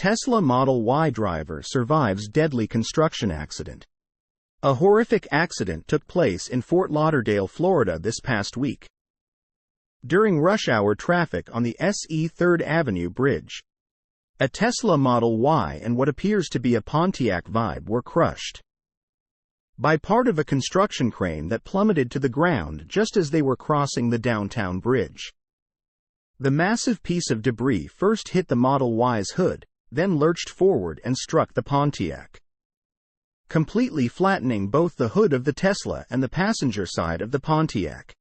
Tesla Model Y driver survives deadly construction accident. A horrific accident took place in Fort Lauderdale, Florida this past week. During rush hour traffic on the SE 3rd Avenue Bridge, a Tesla Model Y and what appears to be a Pontiac Vibe were crushed by part of a construction crane that plummeted to the ground just as they were crossing the downtown bridge. The massive piece of debris first hit the Model Y's hood, then lurched forward and struck the Pontiac, completely flattening both the hood of the Tesla and the passenger side of the Pontiac.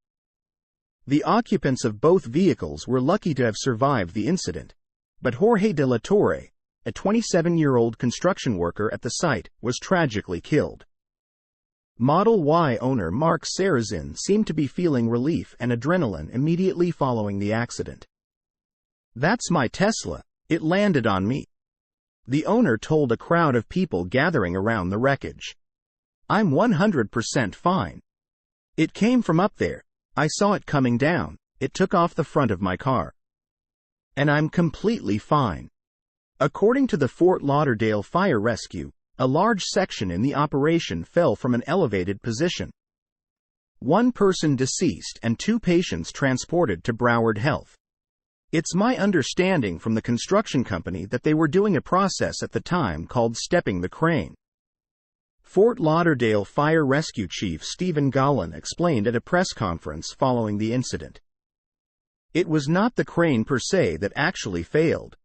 The occupants of both vehicles were lucky to have survived the incident, but Jorge de la Torre, a 27-year-old construction worker at the site, was tragically killed. Model Y owner Mark Sarrazin seemed to be feeling relief and adrenaline immediately following the accident. "That's my Tesla, it landed on me," the owner told a crowd of people gathering around the wreckage. "I'm 100% fine. It came from up there, I saw it coming down, it took off the front of my car. And I'm completely fine." According to the Fort Lauderdale Fire Rescue, a large section in the operation fell from an elevated position. One person deceased and 2 patients transported to Broward Health. "It's my understanding from the construction company that they were doing a process at the time called stepping the crane." Fort Lauderdale Fire Rescue Chief Stephen Gallen explained at a press conference following the incident. "It was not the crane per se that actually failed.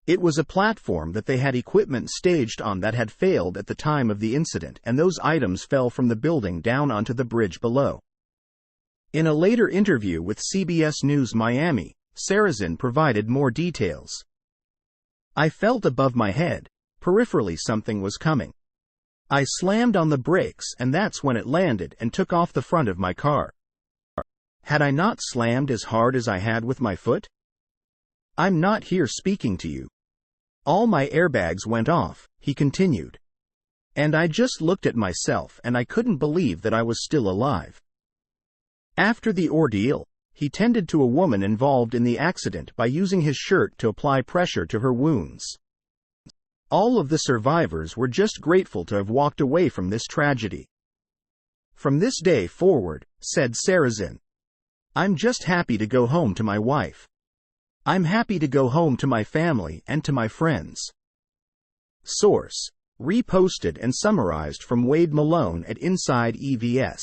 It was a platform that they had equipment staged on that had failed at the time of the incident, and those items fell from the building down onto the bridge below." In a later interview with CBS News Miami, Sarrazin provided more details. "I felt above my head, peripherally something was coming. I slammed on the brakes and that's when it landed and took off the front of my car. Had I not slammed as hard as I had with my foot? I'm not here speaking to you. All my airbags went off," he continued. "And I just looked at myself and I couldn't believe that I was still alive." After the ordeal, he tended to a woman involved in the accident by using his shirt to apply pressure to her wounds. All of the survivors were just grateful to have walked away from this tragedy. "From this day forward," said Sarrazin, "I'm just happy to go home to my wife. I'm happy to go home to my family and to my friends." Source: reposted and summarized from Wade Malone at InsideEVS.